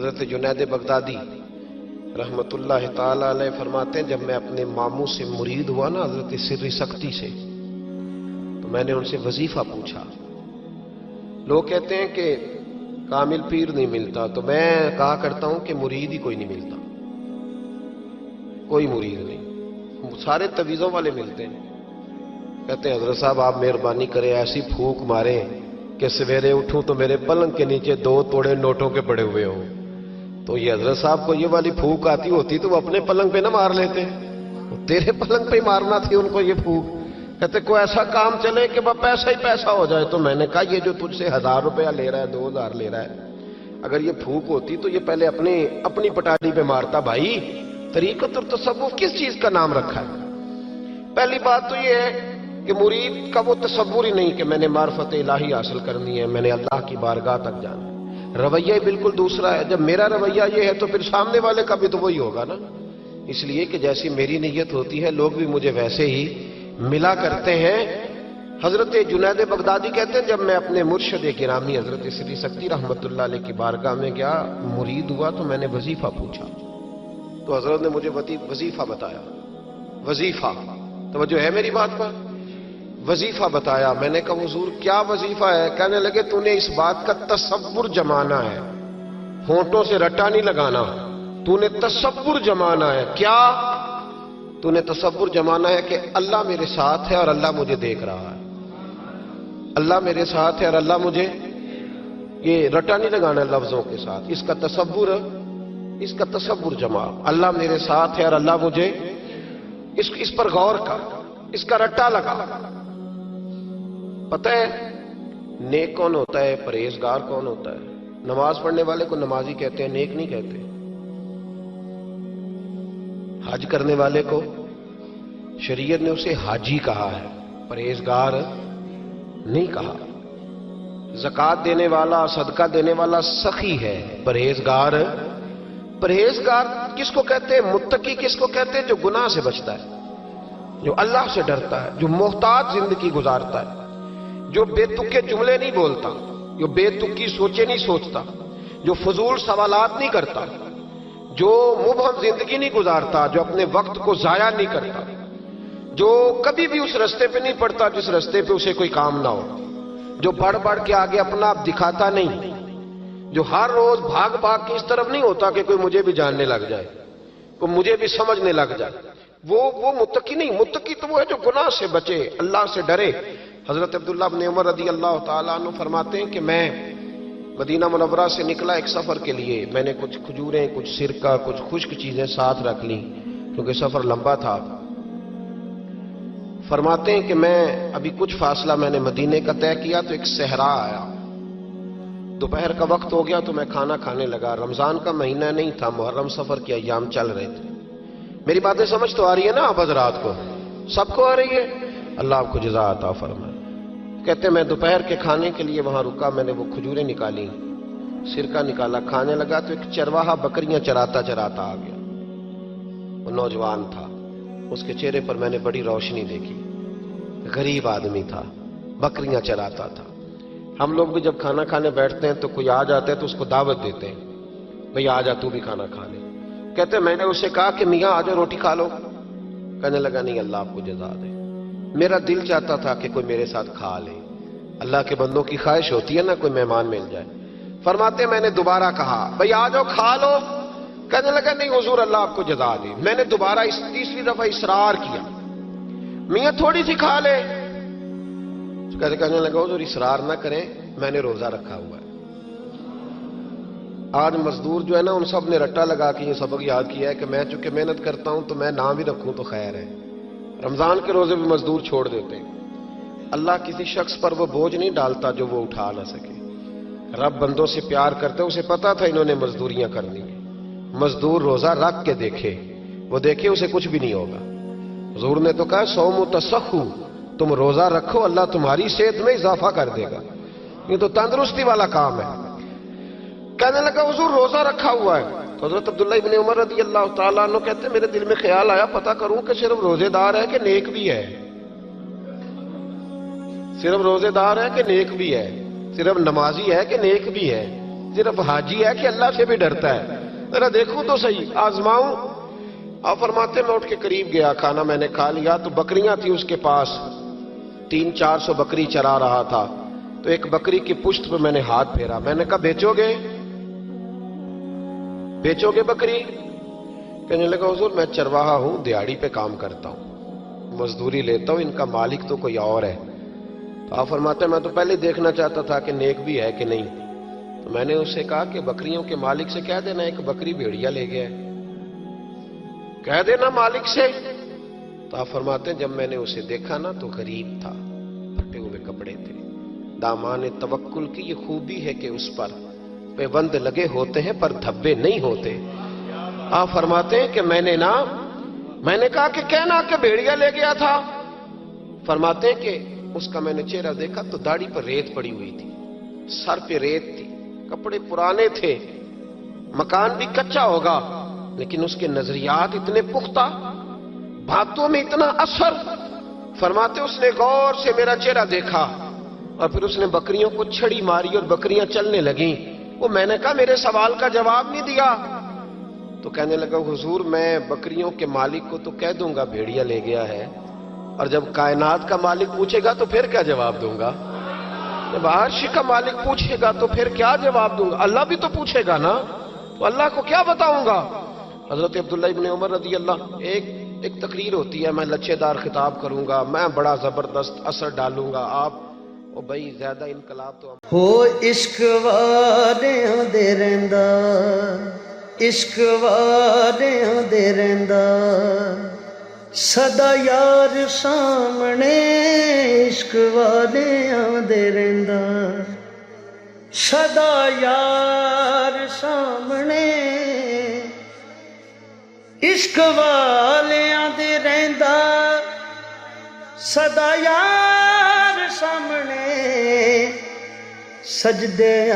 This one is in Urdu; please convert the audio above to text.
حضرت جنید بغدادی رحمت اللہ تعالی علیہ فرماتے ہیں جب میں اپنے ماموں سے مرید ہوا نا حضرت سری سختی سے، تو میں نے ان سے وظیفہ پوچھا۔ لوگ کہتے ہیں کہ کامل پیر نہیں ملتا، تو میں کہا کرتا ہوں کہ مرید ہی کوئی نہیں ملتا، کوئی مرید نہیں، سارے تویزوں والے ملتے ہیں۔ کہتے ہیں حضرت صاحب آپ مہربانی کریں ایسی پھونک ماریں کہ سویرے اٹھوں تو میرے پلنگ کے نیچے 2 توڑے نوٹوں کے پڑے ہوئے ہوں۔ تو یہ حضرت صاحب کو یہ والی پھونک آتی ہوتی تو وہ اپنے پلنگ پہ نہ مار لیتے، تیرے پلنگ پہ ہی مارنا تھی ان کو یہ پھونک۔ کہتے کوئی ایسا کام چلے کہ وہ پیسہ ہی پیسہ ہو جائے۔ تو میں نے کہا یہ جو تجھ سے 1000 روپیہ لے رہا ہے 2000 لے رہا ہے، اگر یہ پھونک ہوتی تو یہ پہلے اپنی پٹاڑی پہ مارتا۔ بھائی طریقت اور تصوف کس چیز کا نام رکھا ہے؟ پہلی بات تو یہ ہے کہ مرید کا وہ تصور ہی نہیں کہ میں نے معرفت الہی حاصل کرنی ہے، میں نے اللہ کی بارگاہ تک جانا ہے۔ رویہ بالکل دوسرا ہے۔ جب میرا رویہ یہ ہے تو پھر سامنے والے کا بھی تو وہی ہوگا نا۔ اس لیے کہ جیسی میری نیت ہوتی ہے لوگ بھی مجھے ویسے ہی ملا کرتے ہیں۔ حضرت جنید بغدادی کہتے ہیں جب میں اپنے مرشد گرامی حضرت سری سختی رحمت اللہ علیہ کی بارگاہ میں گیا، مرید ہوا، تو میں نے وظیفہ پوچھا، تو حضرت نے مجھے وظیفہ بتایا۔ وظیفہ، توجہ ہے میری بات پر؟ وظیفہ بتایا۔ میں نے کہا حضور کیا وظیفہ ہے؟ کہنے لگے تو نے اس بات کا تصور جمانا ہے، ہونٹوں سے رٹا نہیں لگانا، تو نے تصور جمانا ہے۔ کیا؟ تو نے تصور جمانا ہے کہ اللہ میرے ساتھ ہے اور اللہ مجھے دیکھ رہا ہے، اللہ میرے ساتھ ہے اور اللہ مجھے، یہ رٹا نہیں لگانا لفظوں کے ساتھ، اس کا تصور جما، اللہ میرے ساتھ ہے اور اللہ مجھے، اس پر غور کر، اس کا رٹا لگا۔ پتہ ہے نیک کون ہوتا ہے، پرہیزگار کون ہوتا ہے؟ نماز پڑھنے والے کو نمازی کہتے ہیں، نیک نہیں کہتے۔ حج کرنے والے کو شریعت نے اسے حاجی کہا ہے، پرہیزگار نہیں کہا۔ زکوٰۃ دینے والا، صدقہ دینے والا سخی ہے، پرہیزگار کس کو کہتے ہیں؟ متقی کس کو کہتے ہیں؟ جو گناہ سے بچتا ہے، جو اللہ سے ڈرتا ہے، جو محتاط زندگی گزارتا ہے، جو بے تکے جملے نہیں بولتا، جو بے تکی سوچے نہیں سوچتا، جو فضول سوالات نہیں کرتا، جو مبہم زندگی نہیں گزارتا، جو اپنے وقت کو ضائع نہیں کرتا، جو کبھی بھی اس رستے پہ نہیں پڑتا جس رستے پہ اسے کوئی کام نہ ہو، جو بڑھ کے آگے اپنا آپ دکھاتا نہیں، جو ہر روز بھاگ کے اس طرف نہیں ہوتا کہ کوئی مجھے بھی جاننے لگ جائے، کوئی مجھے بھی سمجھنے لگ جائے، وہ متقی نہیں۔ متقی تو وہ ہے جو گناہ سے بچے، اللہ سے ڈرے۔ حضرت عبداللہ بن عمر رضی اللہ تعالیٰ عنہ فرماتے ہیں کہ میں مدینہ منورہ سے نکلا ایک سفر کے لیے، میں نے کچھ کھجوریں، کچھ سرکہ، کچھ خشک چیزیں ساتھ رکھ لیں کیونکہ سفر لمبا تھا۔ فرماتے ہیں کہ میں ابھی کچھ فاصلہ میں نے مدینے کا طے کیا تو ایک صحرا آیا، دوپہر کا وقت ہو گیا تو میں کھانا کھانے لگا۔ رمضان کا مہینہ نہیں تھا، محرم سفر کے ایام چل رہے تھے۔ میری باتیں سمجھ تو آ رہی ہے نا آپ حضرات کو؟ سب کو آ رہی ہے؟ اللہ آپ کو جزا عطا فرمائے۔ کہتے ہیں میں دوپہر کے کھانے کے لیے وہاں رکا، میں نے وہ کھجوریں نکالی، سرکہ نکالا، کھانے لگا تو ایک چرواہا بکریاں چراتا آ گیا۔ وہ نوجوان تھا، اس کے چہرے پر میں نے بڑی روشنی دیکھی، غریب آدمی تھا، بکریاں چراتا تھا۔ ہم لوگ بھی جب کھانا کھانے بیٹھتے ہیں تو کوئی آ جاتا ہے تو اس کو دعوت دیتے ہیں، بھئی آ جا تو بھی کھانا کھا لے۔ کہتے ہیں میں نے اسے کہا کہ میاں آ جا روٹی کھا لو، کہنے لگا نہیں اللہ آپ کو جزا دے، میرا دل چاہتا تھا کہ کوئی میرے ساتھ کھا لے۔ اللہ کے بندوں کی خواہش ہوتی ہے نا کوئی مہمان مل جائے۔ فرماتے ہیں میں نے دوبارہ کہا بھئی آ جاؤ کھا لو، کہنے لگا نہیں حضور اللہ آپ کو جزا دے۔ میں نے دوبارہ تیسری دفعہ اصرار کیا، میاں تھوڑی سی کھا لے، کہنے لگا حضور اصرار نہ کریں، میں نے روزہ رکھا ہوا ہے۔ آج مزدور جو ہے نا ان سب نے رٹا لگا کے یہ سبق یاد کیا ہے کہ میں چونکہ محنت کرتا ہوں تو میں نہ بھی رکھوں تو خیر ہے۔ رمضان کے روزے بھی مزدور چھوڑ دیتے ہیں۔ اللہ کسی شخص پر وہ بوجھ نہیں ڈالتا جو وہ اٹھا نہ سکے۔ رب بندوں سے پیار کرتے، اسے پتا تھا انہوں نے مزدوریاں کرنی ہیں۔ مزدور روزہ رکھ کے دیکھے، وہ دیکھے اسے کچھ بھی نہیں ہوگا۔ حضور نے تو کہا صوم تصحو، تم روزہ رکھو اللہ تمہاری صحت میں اضافہ کر دے گا، یہ تو تندرستی والا کام ہے۔ کہنے لگا حضور روزہ رکھا ہوا ہے۔ تو حضرت عبداللہ ابن عمر رضی اللہ تعالیٰ عنہ کہتے ہیں میرے دل میں خیال آیا پتہ کروں کہ صرف روزے دار ہے کہ نیک بھی ہے، صرف روزے دار ہے کہ نیک بھی ہے، صرف نمازی ہے کہ نیک بھی ہے۔ صرف حاجی ہے کہ اللہ سے بھی ڈرتا ہے؟ ذرا دیکھوں تو صحیح، آزماؤں۔ آپ فرماتے میں اٹھ کے قریب گیا، کھانا میں نے کھا لیا تو بکریاں تھیں اس کے پاس، 300-400 بکری چرا رہا تھا، تو ایک بکری کی پشت پہ میں نے ہاتھ پھیرا، میں نے کہا بیچو گے؟ بیچو گے بکری؟ کہنے لگا حضور میں چرواہا ہوں، دیہاڑی پہ کام کرتا ہوں، مزدوری لیتا ہوں، ان کا مالک تو کوئی اور ہے۔ تو آپ فرماتے ہیں میں تو پہلے دیکھنا چاہتا تھا کہ نیک بھی ہے کہ نہیں، تو میں نے اس سے کہا کہ بکریوں کے مالک سے کہہ دینا ایک بکری بھیڑیا لے گیا ہے، کہہ دینا مالک سے۔ تو آپ فرماتے ہیں جب میں نے اسے دیکھا نا تو غریب تھا، پھٹے ہوئے کپڑے تھے۔ دامان توکل کی یہ خوبی ہے کہ اس پر پیوند لگے ہوتے ہیں پر دھبے نہیں ہوتے۔ آپ فرماتے ہیں کہ میں نے کہا کہ کہنا کہ بھیڑیا لے گیا تھا۔ فرماتے ہیں کہ اس کا میں نے چہرہ دیکھا تو داڑھی پر ریت پڑی ہوئی تھی، سر پہ ریت تھی، کپڑے پرانے تھے، مکان بھی کچا ہوگا، لیکن اس کے نظریات اتنے پختہ، باتوں میں اتنا اثر۔ فرماتے اس نے غور سے میرا چہرہ دیکھا اور پھر اس نے بکریوں کو چھڑی ماری اور بکریاں چلنے لگیں۔ وہ میں نے کہا میرے سوال کا جواب نہیں دیا۔ تو کہنے لگا حضور میں بکریوں کے مالک کو تو کہہ دوں گا بھیڑیا لے گیا ہے، اور جب کائنات کا مالک پوچھے گا تو پھر کیا جواب دوں گا؟ جب عرش کا مالک پوچھے گا تو پھر کیا جواب دوں گا؟ اللہ بھی تو پوچھے گا نا، تو اللہ کو کیا بتاؤں گا؟ حضرت عبداللہ ابن عمر رضی اللہ، ایک تقریر ہوتی ہے، میں لچے دار خطاب کروں گا، میں بڑا زبردست اثر ڈالوں گا، آپ او بھائی زیادہ انقلاب تو ہو عشق والیاں دے رہندا، عشق والیاں دے رہندا، سدا یار سامنے عشق والیاں دے رہندا، سدا یار سامنے عشق والیاں دے رہندا، سدا یار سامنے سجدے